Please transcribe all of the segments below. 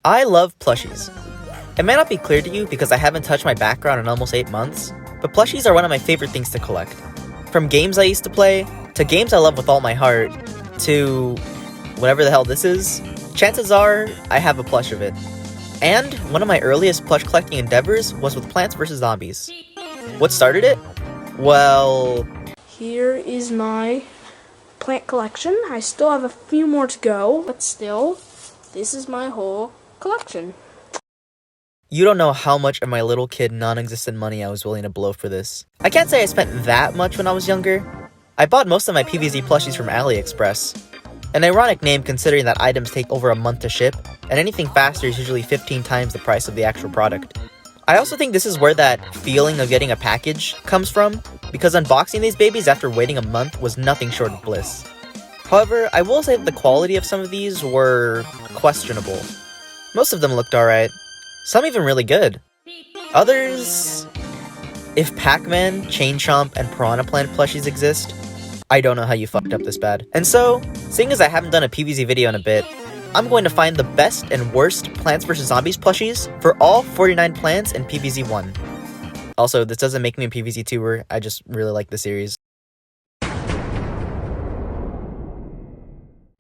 I love plushies. It may not be clear to you because I haven't touched my background in almost 8 months, but plushies are one of my favorite things to collect. From games I used to play, to games I love with all my heart, to whatever the hell this is, chances are I have a plush of it. And one of my earliest plush collecting endeavors was with Plants vs. Zombies. What started it? Well... Here is my plant collection. I still have a few more to go, but still, this is my whole collection. You don't know how much of my little kid non-existent money I was willing to blow for this. I can't say I spent that much when I was younger. I bought most of my PvZ plushies from AliExpress. An ironic name considering that items take over a month to ship, and anything faster is usually 15 times the price of the actual product. I also think this is where that feeling of getting a package comes from, because unboxing these babies after waiting a month was nothing short of bliss. However, I will say that the quality of some of these were questionable. Most of them looked alright. Some even really good. Others... If Pac-Man, Chain Chomp, and Piranha Plant plushies exist, I don't know how you fucked up this bad. And so, seeing as I haven't done a PvZ video in a bit, I'm going to find the best and worst Plants vs. Zombies plushies for all 49 plants in PvZ1. Also, this doesn't make me a PvZ tuber, I just really like the series.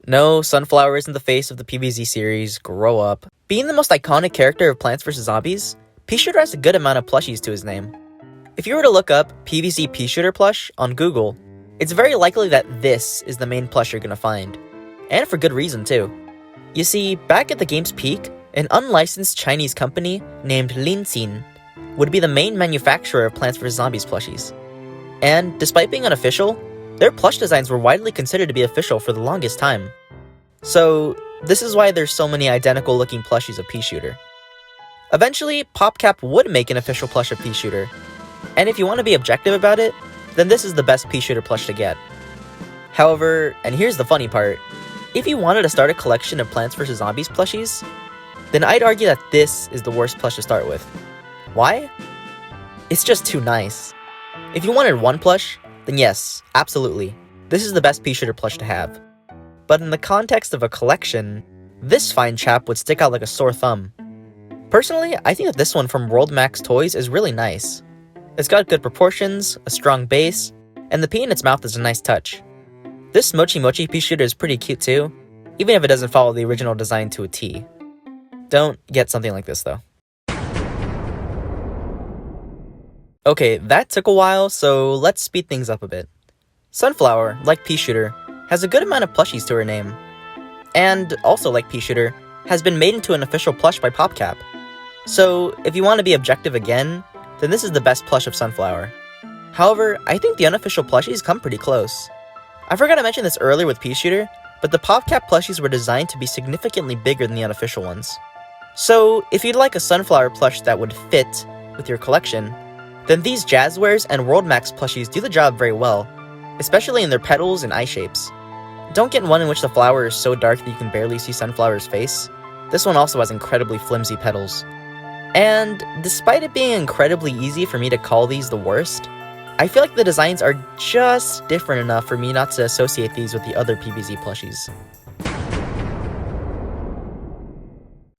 No, Sunflower isn't the face of the PvZ series, grow up. Being the most iconic character of Plants vs. Zombies, Peashooter has a good amount of plushies to his name. If you were to look up PvZ Peashooter plush on Google, it's very likely that this is the main plush you're gonna find. And for good reason too. You see, back at the game's peak, an unlicensed Chinese company named Eatin would be the main manufacturer of Plants vs. Zombies plushies. And despite being unofficial, their plush designs were widely considered to be official for the longest time. So, this is why there's so many identical looking plushies of Peashooter. Eventually, PopCap would make an official plush of Peashooter. And if you want to be objective about it, then this is the best Peashooter plush to get. However, and here's the funny part, if you wanted to start a collection of Plants vs. Zombies plushies, then I'd argue that this is the worst plush to start with. Why? It's just too nice. If you wanted one plush, then yes, absolutely, this is the best Peashooter plush to have. But in the context of a collection, this fine chap would stick out like a sore thumb. Personally, I think that this one from World Max Toys is really nice. It's got good proportions, a strong base, and the pea in its mouth is a nice touch. This Mochi Mochi Peashooter is pretty cute too, even if it doesn't follow the original design to a T. Don't get something like this though. Okay, that took a while, so let's speed things up a bit. Sunflower, like Peashooter, has a good amount of plushies to her name. And, also like Peashooter, has been made into an official plush by PopCap. So, if you want to be objective again, then this is the best plush of Sunflower. However, I think the unofficial plushies come pretty close. I forgot to mention this earlier with Peashooter, but the PopCap plushies were designed to be significantly bigger than the unofficial ones. So, if you'd like a Sunflower plush that would fit with your collection, then these Jazzwares and Worldmax plushies do the job very well, especially in their petals and eye shapes. Don't get one in which the flower is so dark that you can barely see Sunflower's face. This one also has incredibly flimsy petals. And despite it being incredibly easy for me to call these the worst, I feel like the designs are just different enough for me not to associate these with the other PvZ plushies.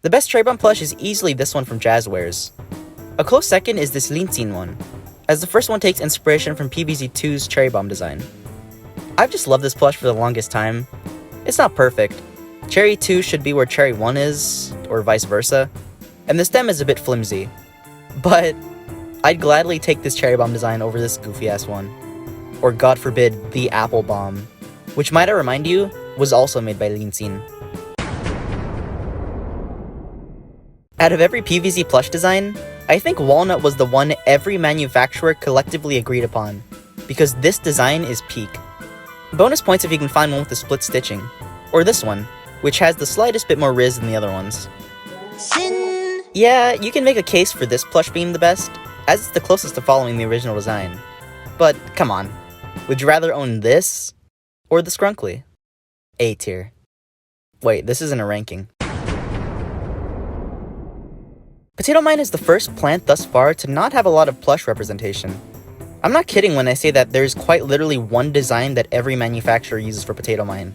The best Cherry Bomb plush is easily this one from Jazzwares. A close second is this Eatin one, as the first one takes inspiration from PvZ2's Cherry Bomb design. I've just loved this plush for the longest time. It's not perfect. Cherry 2 should be where Cherry 1 is, or vice versa, and the stem is a bit flimsy. But I'd gladly take this Cherry Bomb design over this goofy ass one. Or god forbid, the Apple Bomb, which might I remind you, was also made by Eatin. Out of every PvZ plush design, I think Walnut was the one every manufacturer collectively agreed upon, because this design is peak. Bonus points if you can find one with the split stitching, or this one, which has the slightest bit more riz than the other ones. Sin. Yeah, you can make a case for this plush being the best, as it's the closest to following the original design. But, come on, would you rather own this, or the Skrunkly? A tier. Wait, this isn't a ranking. Potato Mine is the first plant thus far to not have a lot of plush representation. I'm not kidding when I say that there's quite literally one design that every manufacturer uses for Potato Mine.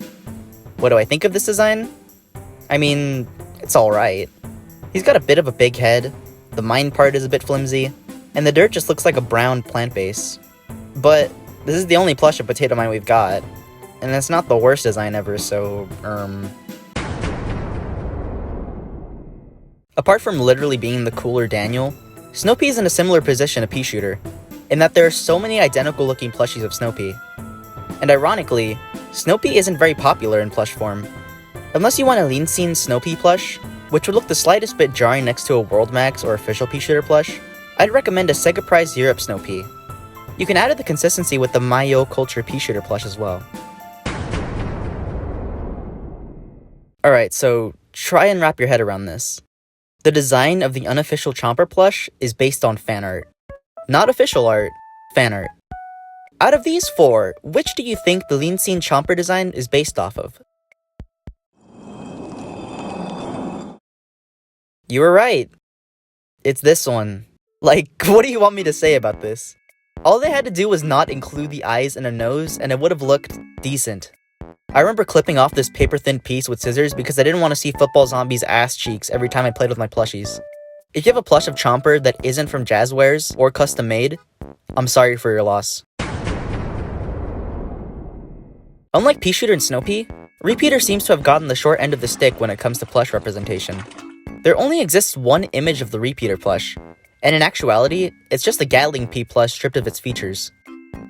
What do I think of this design? I mean, it's alright. He's got a bit of a big head, the mind part is a bit flimsy, and the dirt just looks like a brown plant base. But this is the only plush of Potato Mine we've got, and it's not the worst design ever, so, Apart from literally being the cooler Daniel, Snoopy is in a similar position to Peashooter, in that there are so many identical looking plushies of Snoopy. And ironically, Snoopy isn't very popular in plush form. Unless you want a lean scene Snoopy plush, which would look the slightest bit jarring next to a World Max or official Peashooter plush, I'd recommend a Sega Prize Europe Snoopy. You can add the consistency with the Mayo Culture Peashooter plush as well. Alright, so try and wrap your head around this. The design of the unofficial Chomper plush is based on fan art. Not official art, fan art. Out of these four, which do you think the lean scene Chomper design is based off of? You were right. It's this one. Like, what do you want me to say about this? All they had to do was not include the eyes and a nose, and it would have looked decent. I remember clipping off this paper-thin piece with scissors because I didn't want to see Football Zombie's ass cheeks every time I played with my plushies. If you have a plush of Chomper that isn't from Jazzwares or custom made, I'm sorry for your loss. Unlike Peashooter and Snoopy, Repeater seems to have gotten the short end of the stick when it comes to plush representation. There only exists one image of the Repeater plush, and in actuality, it's just a Gatling Pea plush stripped of its features.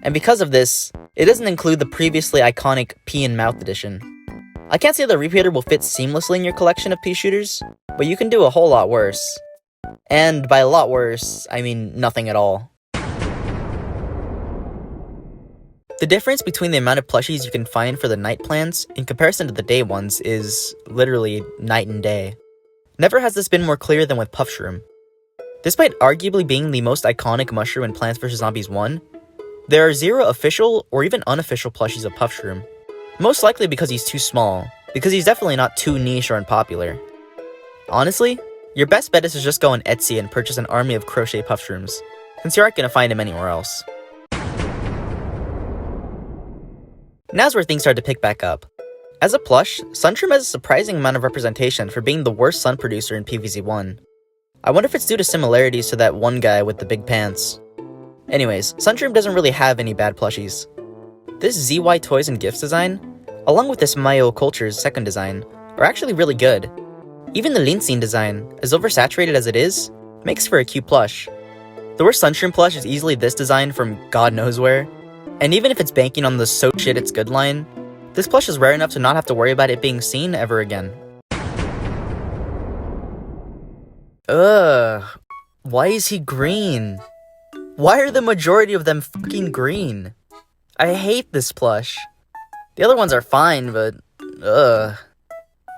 And because of this, it doesn't include the previously iconic Pea and Mouth edition. I can't say the Repeater will fit seamlessly in your collection of Peashooters, but you can do a whole lot worse. And by a lot worse, I mean nothing at all. The difference between the amount of plushies you can find for the night plants in comparison to the day ones is literally night and day. Never has this been more clear than with Puffshroom. Despite arguably being the most iconic mushroom in Plants vs. Zombies 1, there are 0 official or even unofficial plushies of Puffshroom. Most likely because he's too small, because he's definitely not too niche or unpopular. Honestly, your best bet is to just go on Etsy and purchase an army of crochet Puffshrooms, since you aren't going to find him anywhere else. Now's where things start to pick back up. As a plush, Sunshroom has a surprising amount of representation for being the worst sun producer in PvZ1. I wonder if it's due to similarities to that one guy with the big pants. Anyways, Sunshroom doesn't really have any bad plushies. This ZY Toys and Gifts design, along with this Mayo Culture's second design, are actually really good. Even the lean scene design, as oversaturated as it is, makes for a cute plush. The worst Sunshroom plush is easily this design from God knows where, and even if it's banking on the so shit it's good line, this plush is rare enough to not have to worry about it being seen ever again. Ugh, why is he green? Why are the majority of them fucking green? I hate this plush. The other ones are fine, but ugh.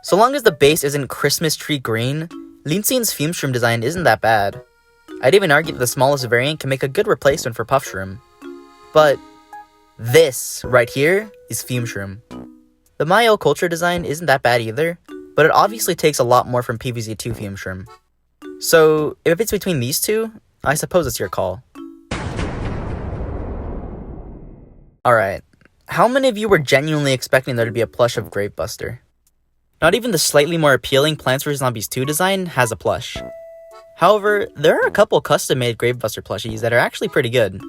So long as the base isn't Christmas tree green, Lean Scene's Fumeshroom design isn't that bad. I'd even argue that the smallest variant can make a good replacement for Puffshroom. But this right here is Fumeshroom. The Mayo Culture design isn't that bad either, but it obviously takes a lot more from PvZ2 Fumeshroom. So if it's between these two, I suppose it's your call. Alright, how many of you were genuinely expecting there to be a plush of Gravebuster? Not even the slightly more appealing Plants vs. Zombies 2 design has a plush. However, there are a couple custom-made Gravebuster plushies that are actually pretty good.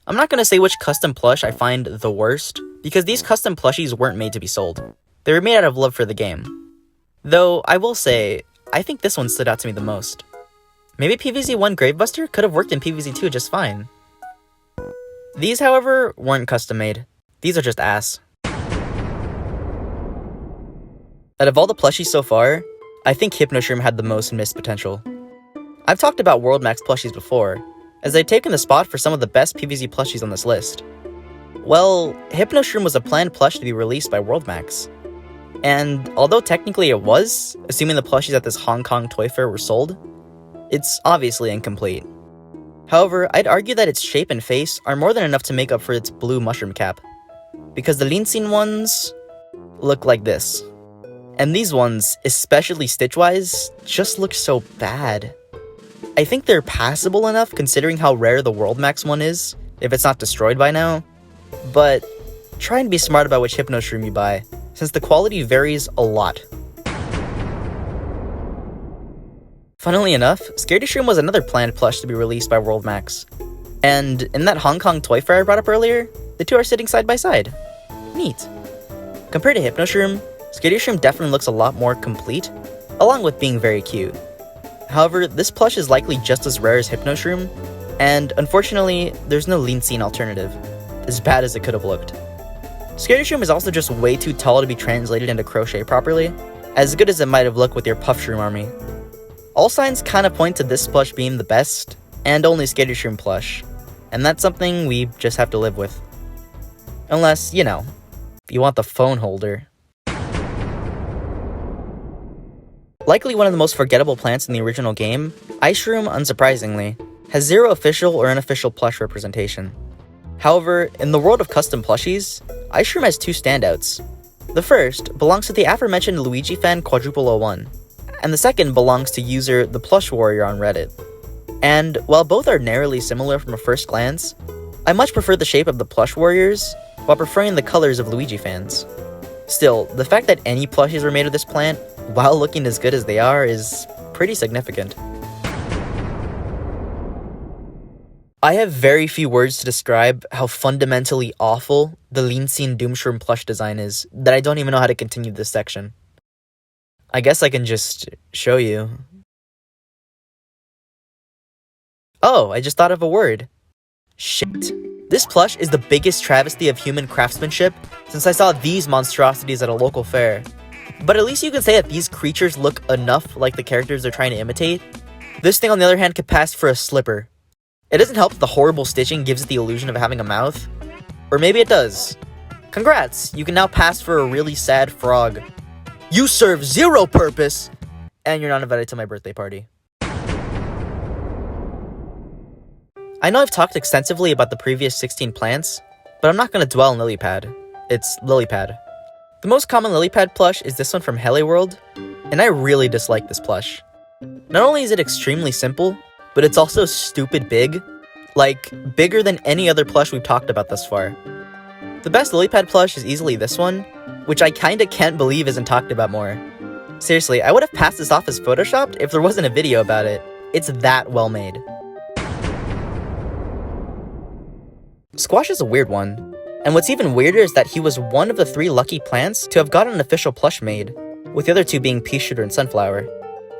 I'm not going to say which custom plush I find the worst, because these custom plushies weren't made to be sold. They were made out of love for the game. Though, I will say, I think this one stood out to me the most. Maybe PvZ1 Gravebuster could have worked in PvZ2 just fine. These, however, weren't custom made. These are just ass. Out of all the plushies so far, I think Hypnoshroom had the most missed potential. I've talked about World Max plushies before, as they've taken the spot for some of the best PvZ plushies on this list. Well, Hypnoshroom was a planned plush to be released by World Max. And although technically it was, assuming the plushies at this Hong Kong Toy Fair were sold, it's obviously incomplete. However, I'd argue that its shape and face are more than enough to make up for its blue mushroom cap, because the lean scene ones look like this. And these ones, especially stitch-wise, just look so bad. I think they're passable enough considering how rare the World Max one is, if it's not destroyed by now, but try and be smart about which Hypnoshroom you buy, since the quality varies a lot. Funnily enough, Scaredy Shroom was another planned plush to be released by Worldmax. And in that Hong Kong toy fair I brought up earlier, the two are sitting side by side. Neat. Compared to Hypnoshroom, Scaredy Shroom definitely looks a lot more complete, along with being very cute. However, this plush is likely just as rare as Hypnoshroom, and unfortunately, there's no lean scene alternative, as bad as it could have looked. Scaredy Shroom is also just way too tall to be translated into crochet properly, as good as it might have looked with your Puff Shroom army. All signs kinda point to this plush being the best, and only Scaredy Shroom plush, and that's something we just have to live with. Unless, you know, if you want the phone holder. Likely one of the most forgettable plants in the original game, Ice Shroom, unsurprisingly, has zero official or unofficial plush representation. However, in the world of custom plushies, Ice Shroom has two standouts. The first belongs to the aforementioned Luigi fan Quadruple01, and the second belongs to user The Plush Warrior on Reddit. And while both are narrowly similar from a first glance, I much prefer the shape of the Plush Warriors, while preferring the colors of Luigi fans. Still, the fact that any plushies were made of this plant, while looking as good as they are, is pretty significant. I have very few words to describe how fundamentally awful the Lean Scene Doomshroom plush design is that I don't even know how to continue this section. I guess I can just show you. Oh, I just thought of a word. Shit. This plush is the biggest travesty of human craftsmanship since I saw these monstrosities at a local fair. But at least you can say that these creatures look enough like the characters they're trying to imitate. This thing on the other hand could pass for a slipper. It doesn't help that the horrible stitching gives it the illusion of having a mouth. Or maybe it does. Congrats, you can now pass for a really sad frog. You serve zero purpose! And you're not invited to my birthday party. I know I've talked extensively about the previous 16 plants, but I'm not going to dwell on Lilypad. It's Lilypad. The most common Lilypad plush is this one from World, and I really dislike this plush. Not only is it extremely simple, but it's also stupid big. Like, bigger than any other plush we've talked about thus far. The best Lilypad plush is easily this one, which I kinda can't believe isn't talked about more. Seriously, I would have passed this off as photoshopped if there wasn't a video about it. It's that well made. Squash is a weird one, and what's even weirder is that he was one of the 3 lucky plants to have gotten an official plush made, with the other 2 being Pea Shooter and Sunflower.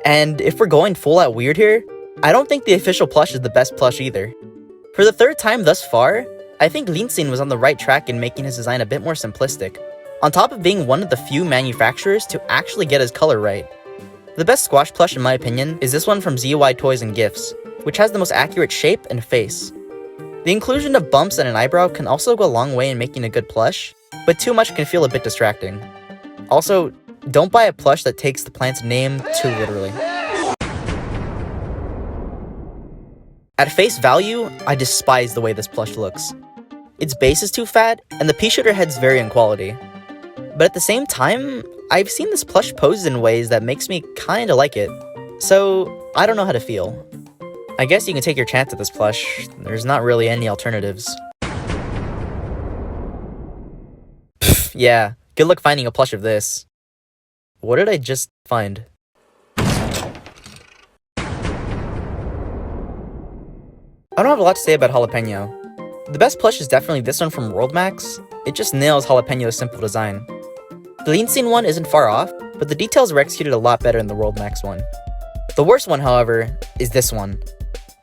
And if we're going full out weird here, I don't think the official plush is the best plush either. For the 3rd time thus far, I think Linsin was on the right track in making his design a bit more simplistic, on top of being one of the few manufacturers to actually get his color right. The best squash plush in my opinion is this one from ZY Toys and Gifts, which has the most accurate shape and face. The inclusion of bumps and an eyebrow can also go a long way in making a good plush, but too much can feel a bit distracting. Also, don't buy a plush that takes the plant's name too literally. At face value, I despise the way this plush looks. Its base is too fat, and the Pea Shooter head's very in quality. But at the same time, I've seen this plush posed in ways that makes me kinda like it. So, I don't know how to feel. I guess you can take your chance at this plush. There's not really any alternatives. Pfft, yeah, good luck finding a plush of this. What did I just find? I don't have a lot to say about Jalapeno. The best plush is definitely this one from Worldmax. It just nails Jalapeno's simple design. The Lean Scene one isn't far off, but the details were executed a lot better in the Worldmax one. The worst one, however, is this one.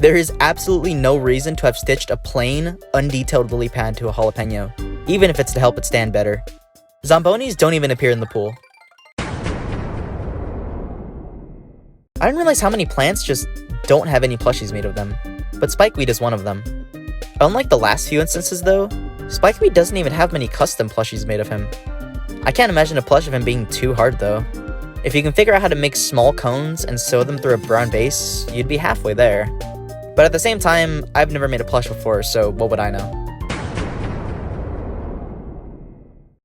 There is absolutely no reason to have stitched a plain, undetailed lily pad to a jalapeno, even if it's to help it stand better. Zombonis don't even appear in the pool. I didn't realize how many plants just don't have any plushies made of them, but Spikeweed is one of them. Unlike the last few instances though, Spikeweed doesn't even have many custom plushies made of him. I can't imagine a plush of him being too hard though. If you can figure out how to make small cones and sew them through a brown base, you'd be halfway there. But at the same time, I've never made a plush before, so what would I know?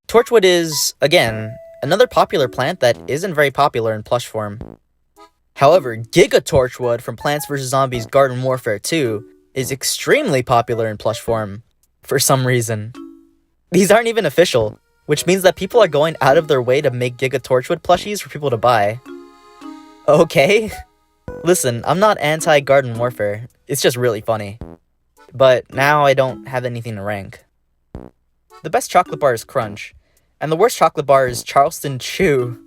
Torchwood is, again, another popular plant that isn't very popular in plush form. However, Giga Torchwood from Plants vs. Zombies Garden Warfare 2 is extremely popular in plush form, for some reason. These aren't even official, which means that people are going out of their way to make Giga Torchwood plushies for people to buy. Okay. Listen, I'm not anti-garden warfare. It's just really funny. But now I don't have anything to rank. The best chocolate bar is Crunch, and the worst chocolate bar is Charleston Chew.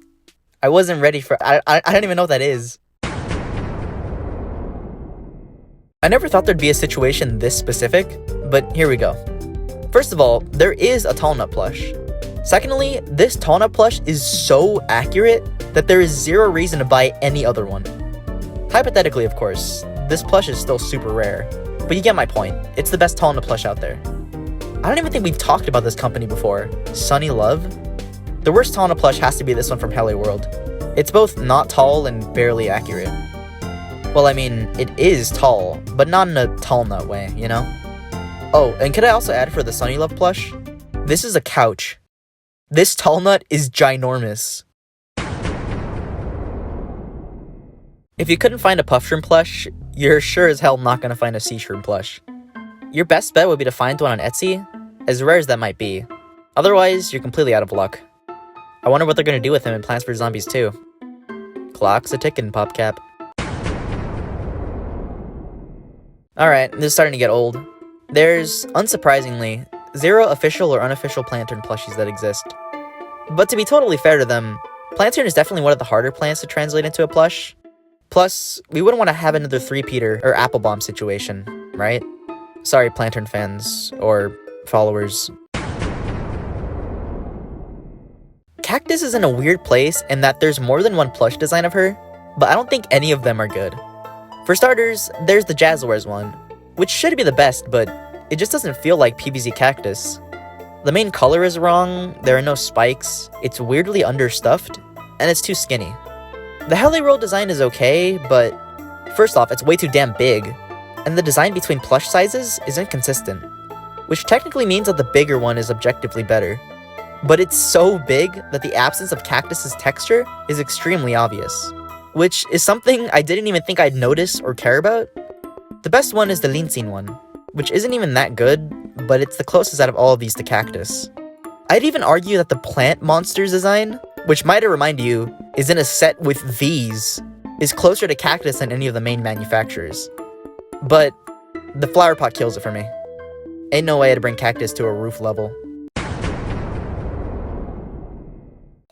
I wasn't ready for... I don't even know what that is. I never thought there'd be a situation this specific, but here we go. First of all, there is a Tall Nut plush. Secondly, this Tall Nut plush is so accurate that there is zero reason to buy any other one. Hypothetically, of course, this plush is still super rare, but you get my point. It's the best Tall Nut plush out there. I don't even think we've talked about this company before. Sunny Love? The worst Tall Nut plush has to be this one from Hello World. It's both not tall and barely accurate. Well, I mean, it is tall, but not in a tall nut way, you know? Oh, and could I also add for the Sunny Love plush? This is a couch. This tall nut is ginormous. If you couldn't find a Puff Shroom plush, you're sure as hell not gonna find a Sea Shroom plush. Your best bet would be to find one on Etsy, as rare as that might be. Otherwise, you're completely out of luck. I wonder what they're gonna do with him in Plants vs. Zombies 2. Clock's a tickin', PopCap. Alright, this is starting to get old. There's, unsurprisingly, 0 official or unofficial Planturn plushies that exist. But to be totally fair to them, Planturn is definitely one of the harder plants to translate into a plush. Plus, we wouldn't want to have another 3-peater or apple bomb situation, right? Sorry, Planturn fans, or followers. Cactus is in a weird place in that there's more than one plush design of her, but I don't think any of them are good. For starters, there's the Jazzwares one, which should be the best, but it just doesn't feel like PvZ Cactus. The main color is wrong, there are no spikes, it's weirdly understuffed, and it's too skinny. The Hello World design is okay, but first off, it's way too damn big, and the design between plush sizes is inconsistent, which technically means that the bigger one is objectively better. But it's so big that the absence of Cactus's texture is extremely obvious, which is something I didn't even think I'd notice or care about. The best one is the Lean one, which isn't even that good, but it's the closest out of all of these to Cactus. I'd even argue that the Plant Monsters design, which might remind you, is in a set with these, is closer to Cactus than any of the main manufacturers. But the flower pot kills it for me. Ain't no way to bring Cactus to a roof level.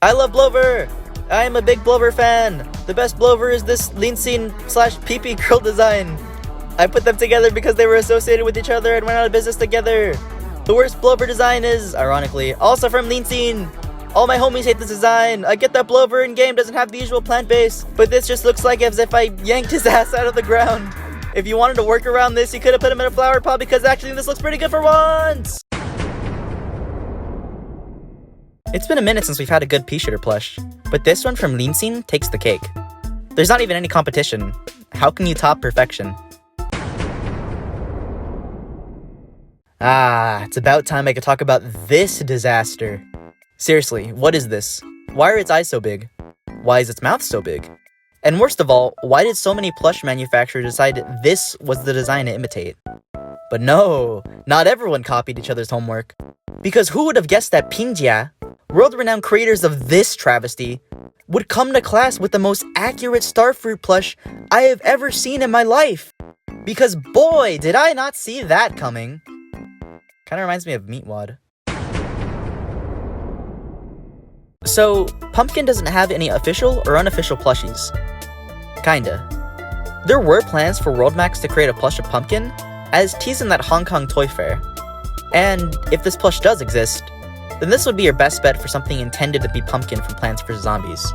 I love Blover! I am a big Blover fan! The best Blover is this Lean /PP curl design. I put them together because they were associated with each other and went out of business together. The worst Blover design is, ironically, also from Lean Scene. All my homies hate this design. I get that Blover in-game doesn't have the usual plant base, but this just looks like as if I yanked his ass out of the ground. If you wanted to work around this, you could have put him in a flower pot because actually this looks pretty good for once! It's been a minute since we've had a good pea shooter plush, but this one from Lean Scene takes the cake. There's not even any competition. How can you top perfection? Ah, it's about time I could talk about this disaster. Seriously, what is this? Why are its eyes so big? Why is its mouth so big? And worst of all, why did so many plush manufacturers decide this was the design to imitate? But no, not everyone copied each other's homework. Because who would have guessed that Pinjia, world-renowned creators of this travesty, would come to class with the most accurate starfruit plush I have ever seen in my life? Because boy, did I not see that coming. Kinda reminds me of Meatwad. So, Pumpkin doesn't have any official or unofficial plushies. Kinda. There were plans for WorldMax to create a plush of Pumpkin, as teased in that Hong Kong Toy Fair. And if this plush does exist, then this would be your best bet for something intended to be Pumpkin from Plants vs. Zombies.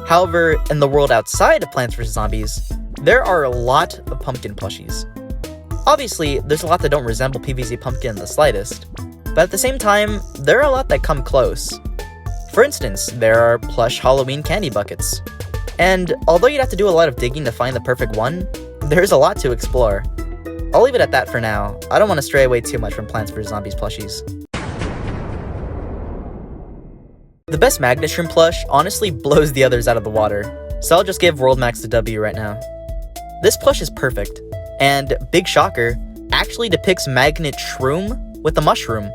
However, in the world outside of Plants vs. Zombies, there are a lot of Pumpkin plushies. Obviously, there's a lot that don't resemble PvZ Pumpkin in the slightest, but at the same time, there are a lot that come close. For instance, there are plush Halloween candy buckets. And although you'd have to do a lot of digging to find the perfect one, there's a lot to explore. I'll leave it at that for now. I don't want to stray away too much from Plants vs. Zombies plushies. The best Magnet Shroom plush honestly blows the others out of the water, so I'll just give WorldMax the W right now. This plush is perfect, and, big shocker, actually depicts Magnet Shroom with a mushroom.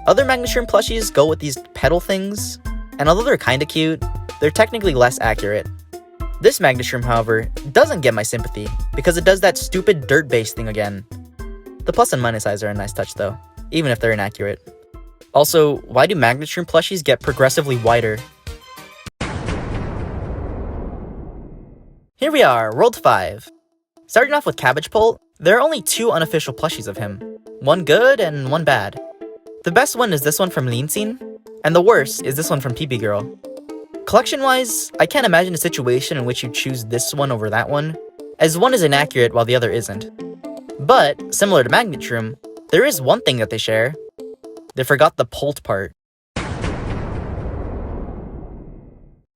Other Magnet Shroom plushies go with these petal things, and although they're kinda cute, they're technically less accurate. This Magnishroom, however, doesn't get my sympathy because it does that stupid dirt-based thing again. The plus and minus eyes are a nice touch though, even if they're inaccurate. Also, why do Magnishroom plushies get progressively wider? Here we are, World 5. Starting off with Cabbage Pole, there are only 2 unofficial plushies of him. One good and one bad. The best one is this one from Eatin, and the worst is this one from PB Girl. Collection-wise, I can't imagine a situation in which you choose this one over that one, as one is inaccurate while the other isn't. But, similar to Magnishroom, there is one thing that they share. They forgot the Polt part.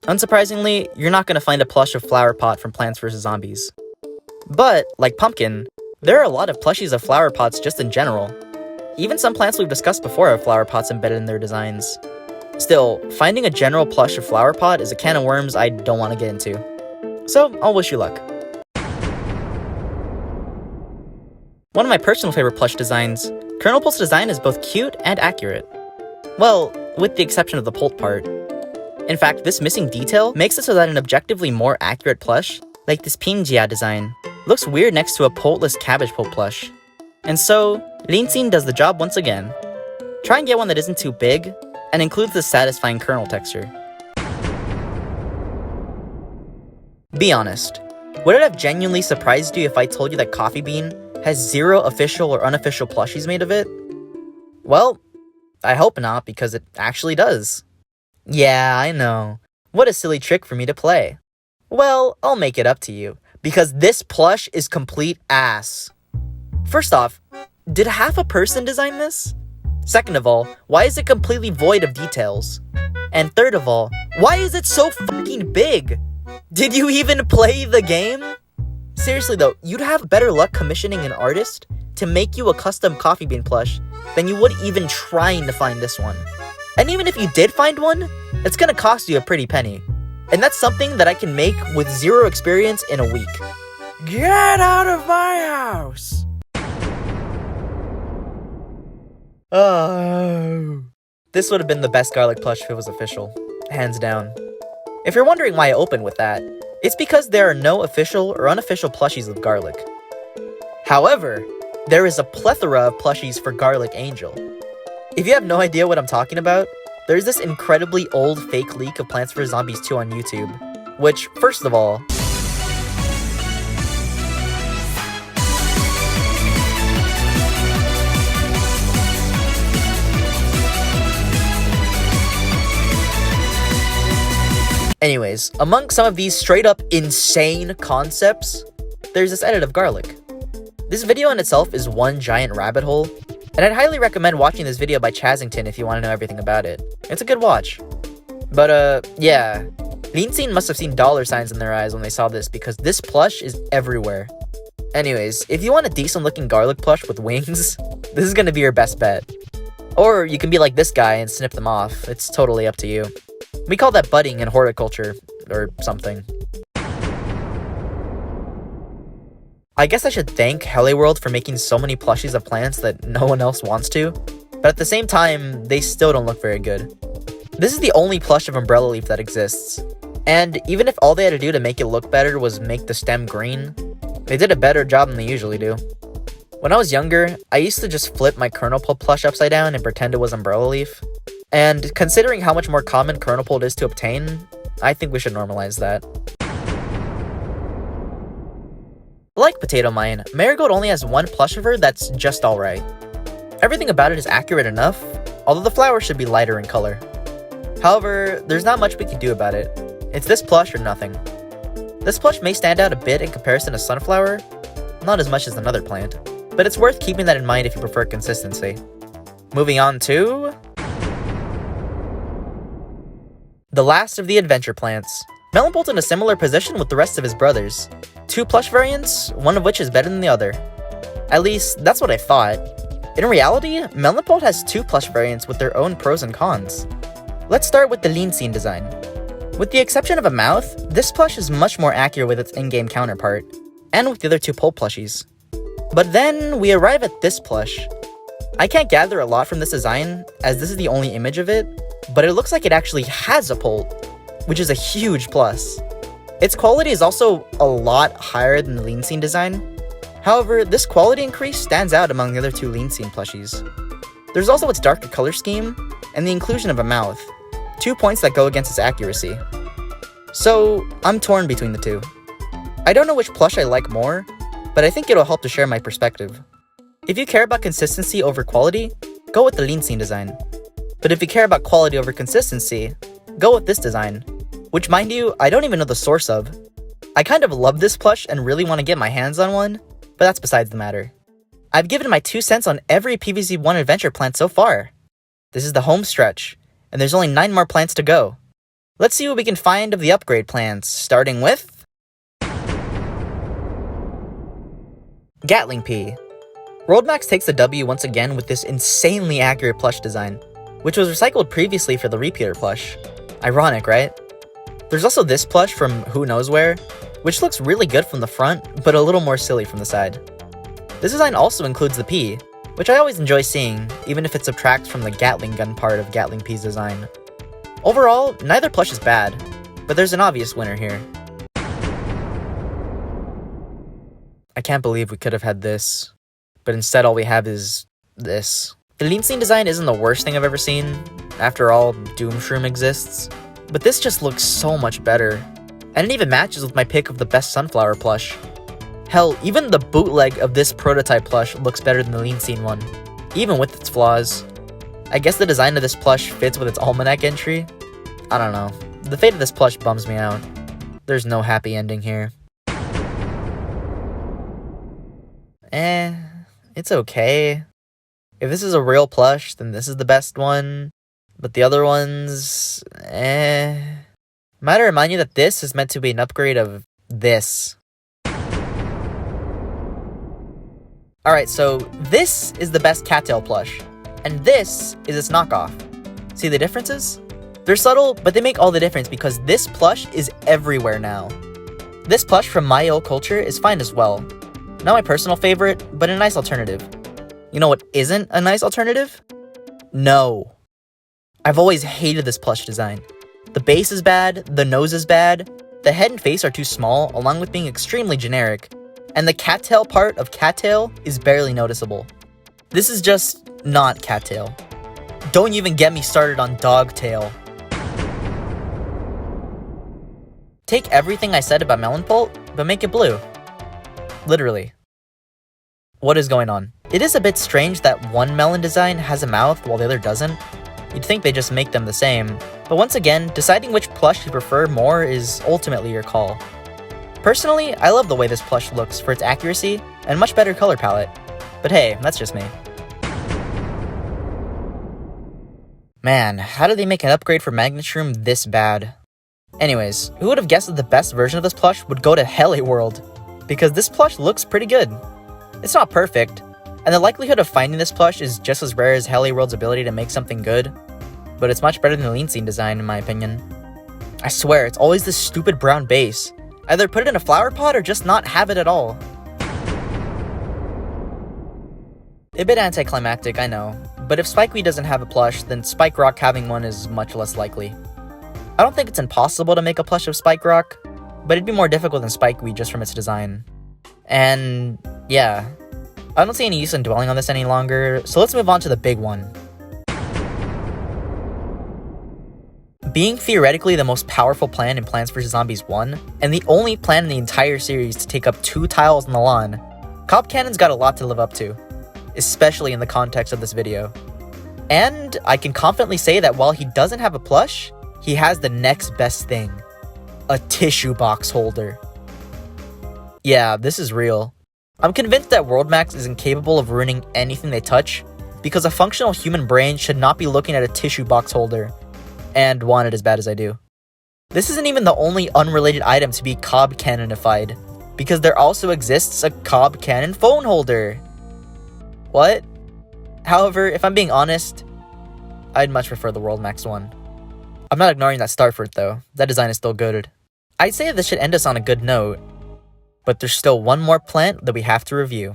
Unsurprisingly, you're not going to find a plush of Flower Pot from Plants vs. Zombies. But, like Pumpkin, there are a lot of plushies of flower pots just in general. Even some plants we've discussed before have flower pots embedded in their designs. Still, finding a general plush of flower pot is a can of worms I don't want to get into. So, I'll wish you luck. One of my personal favorite plush designs, Colonel Polt's design is both cute and accurate. Well, with the exception of the Polt part. In fact, this missing detail makes it so that an objectively more accurate plush, like this Pinjia design, looks weird next to a Poltless Cabbage Pole plush. And so, Eatin does the job once again. Try and get one that isn't too big, and includes the satisfying kernel texture. Be honest, would it have genuinely surprised you if I told you that Coffee Bean has 0 official or unofficial plushies made of it? Well, I hope not, because it actually does. Yeah, I know. What a silly trick for me to play. Well, I'll make it up to you, because this plush is complete ass. First off, did half a person design this? Second of all, why is it completely void of details? And third of all, why is it so fucking big? Did you even play the game? Seriously though, you'd have better luck commissioning an artist to make you a custom Coffee Bean plush than you would even trying to find this one. And even if you did find one, it's gonna cost you a pretty penny. And that's something that I can make with 0 experience in a week. Get out of my house! Oh. This would have been the best garlic plush if it was official. Hands down. If you're wondering why I opened with that, it's because there are no official or unofficial plushies of garlic. However, there is a plethora of plushies for Garlic Angel. If you have no idea what I'm talking about, there's this incredibly old fake leak of Plants vs. Zombies 2 on YouTube, which, first of all, anyways, among some of these straight up insane concepts, there's this edit of garlic. This video in itself is one giant rabbit hole, and I'd highly recommend watching this video by Chazington if you want to know everything about it. It's a good watch. But yeah, Eatin must have seen dollar signs in their eyes when they saw this because this plush is everywhere. Anyways, if you want a decent looking garlic plush with wings, this is gonna be your best bet. Or you can be like this guy and snip them off, it's totally up to you. We call that budding in horticulture, or something. I guess I should thank Helliworld for making so many plushies of plants that no one else wants to, but at the same time, they still don't look very good. This is the only plush of Umbrella Leaf that exists, and even if all they had to do to make it look better was make the stem green, they did a better job than they usually do. When I was younger, I used to just flip my Kernel Pole plush upside down and pretend it was Umbrella Leaf, and considering how much more common Kernel Pole is to obtain, I think we should normalize that. Like Potato Mine, Marigold only has one plush of her that's just alright. Everything about it is accurate enough, although the flower should be lighter in color. However, there's not much we can do about it. It's this plush or nothing. This plush may stand out a bit in comparison to Sunflower, not as much as another plant, but it's worth keeping that in mind if you prefer consistency. Moving on to the last of the adventure plants. Melonbolt's in a similar position with the rest of his brothers. 2 plush variants, one of which is better than the other. At least, that's what I thought. In reality, Melonbolt has 2 plush variants with their own pros and cons. Let's start with the Eatin design. With the exception of a mouth, this plush is much more accurate with its in-game counterpart, and with the other 2 Polt plushies. But then, we arrive at this plush. I can't gather a lot from this design, as this is the only image of it, but it looks like it actually has a Polt, which is a huge plus. Its quality is also a lot higher than the Lean Scene design. However, this quality increase stands out among the other two Lean Scene plushies. There's also its darker color scheme, and the inclusion of a mouth, 2 points that go against its accuracy. So, I'm torn between the two. I don't know which plush I like more, but I think it'll help to share my perspective. If you care about consistency over quality, go with the Lean Scene design. But if you care about quality over consistency, go with this design, which mind you, I don't even know the source of. I kind of love this plush and really want to get my hands on one, but that's besides the matter. I've given my 2 cents on every PvZ1 adventure plant so far. This is the home stretch, and there's only 9 more plants to go. Let's see what we can find of the upgrade plants, starting with Gatling Pea. Worldmax takes the W once again with this insanely accurate plush design, which was recycled previously for the repeater plush. Ironic, right? There's also this plush from who knows where, which looks really good from the front, but a little more silly from the side. This design also includes the P, which I always enjoy seeing, even if it subtracts from the Gatling gun part of Gatling P's design. Overall, neither plush is bad, but there's an obvious winner here. I can't believe we could have had this, but instead all we have is this. The Lean Scene design isn't the worst thing I've ever seen. After all, Doomshroom exists. But this just looks so much better. And it even matches with my pick of the best Sunflower plush. Hell, even the bootleg of this prototype plush looks better than the Lean Scene one, even with its flaws. I guess the design of this plush fits with its almanac entry. I don't know. The fate of this plush bums me out. There's no happy ending here. It's okay. If this is a real plush, then this is the best one. But the other ones, Might I remind you that this is meant to be an upgrade of this. Alright, so this is the best cattail plush, and this is its knockoff. See the differences? They're subtle, but they make all the difference because this plush is everywhere now. This plush from My Old Culture is fine as well. Not my personal favorite, but a nice alternative. You know what isn't a nice alternative? No. I've always hated this plush design. The base is bad, the nose is bad, the head and face are too small, along with being extremely generic, and the cattail part of cattail is barely noticeable. This is just not cattail. Don't even get me started on dogtail. Take everything I said about melon pult, but make it blue. Literally. What is going on? It is a bit strange that one melon design has a mouth while the other doesn't. You'd think they just make them the same, but once again, deciding which plush you prefer more is ultimately your call. Personally, I love the way this plush looks for its accuracy and much better color palette, but hey, that's just me. Man, how did they make an upgrade for Magnetshroom this bad? Anyways, who would have guessed that the best version of this plush would go to Heli World? Because this plush looks pretty good. It's not perfect, and the likelihood of finding this plush is just as rare as Heli World's ability to make something good, but it's much better than the Lean Scene design in my opinion. I swear, it's always this stupid brown base. Either put it in a flower pot or just not have it at all. A bit anticlimactic, I know, but if Spikeweed doesn't have a plush, then Spike Rock having one is much less likely. I don't think it's impossible to make a plush of Spike Rock, but it'd be more difficult than Spikeweed just from its design. And yeah, I don't see any use in dwelling on this any longer, so let's move on to the big one. Being theoretically the most powerful plant in Plants vs. Zombies 1, and the only plant in the entire series to take up 2 tiles on the lawn, Cob Cannon's got a lot to live up to, especially in the context of this video. And I can confidently say that while he doesn't have a plush, he has the next best thing. A tissue box holder. Yeah, this is real. I'm convinced that Worldmax is incapable of ruining anything they touch, because a functional human brain should not be looking at a tissue box holder, and want it as bad as I do. This isn't even the only unrelated item to be Cob Cannonified, because there also exists a Cob Cannon phone holder. What? However, if I'm being honest, I'd much prefer the Worldmax one. I'm not ignoring that Starfruit though, that design is still good. I'd say this should end us on a good note, but there's still one more plant that we have to review.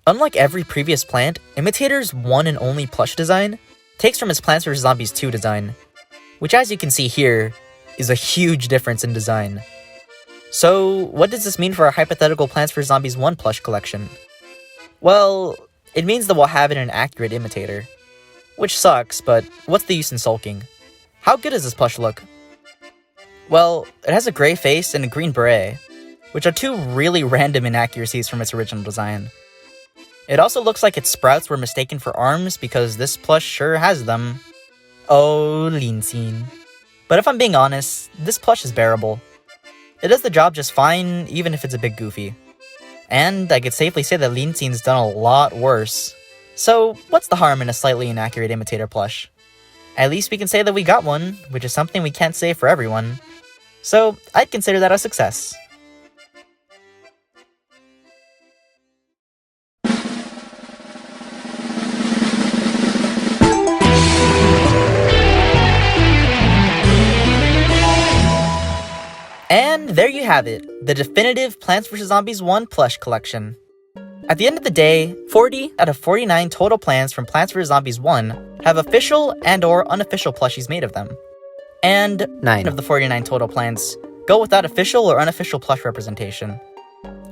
Unlike every previous plant, Imitator's one and only plush design takes from his Plants vs. Zombies 2 design. which as you can see here, is a huge difference in design. So, what does this mean for our hypothetical Plants vs. Zombies 1 plush collection? Well, it means that we'll have an accurate imitator. Which sucks, but what's the use in sulking? How good does this plush look? Well, it has a gray face and a green beret, which are two really random inaccuracies from its original design. It also looks like its sprouts were mistaken for arms because this plush sure has them. Oh, lean scene. But if I'm being honest, this plush is bearable. It does the job just fine, even if it's a bit goofy. And I could safely say that Lean Scene's done a lot worse. So, what's the harm in a slightly inaccurate imitator plush? At least we can say that we got one, which is something we can't say for everyone. So, I'd consider that a success. And there you have it, the definitive Plants vs. Zombies 1 plush collection. At the end of the day, 40 out of 49 total plants from Plants vs. Zombies 1 have official and or unofficial plushies made of them. And 9 of the 49 total plants go without official or unofficial plush representation.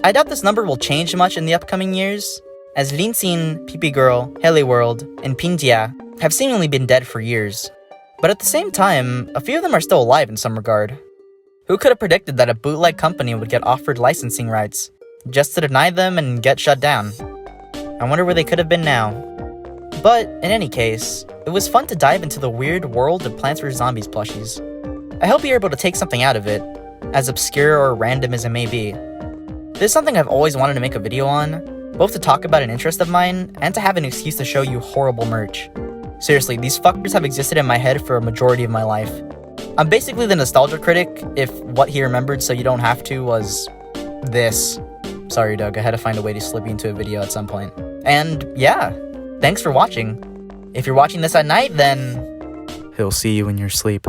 I doubt this number will change much in the upcoming years, as Linsin, PP Girl, Heli World, and Pinjia have seemingly been dead for years. But at the same time, a few of them are still alive in some regard. Who could have predicted that a bootleg company would get offered licensing rights, just to deny them and get shut down? I wonder where they could have been now. But, in any case, it was fun to dive into the weird world of Plants vs. Zombies plushies. I hope you're able to take something out of it, as obscure or random as it may be. This is something I've always wanted to make a video on, both to talk about an interest of mine, and to have an excuse to show you horrible merch. Seriously, these fuckers have existed in my head for a majority of my life. I'm basically the nostalgia critic if what he remembered so you don't have to was this. Sorry, Doug, I had to find a way to slip you into a video at some point. And yeah, thanks for watching. If you're watching this at night, then he'll see you in your sleep.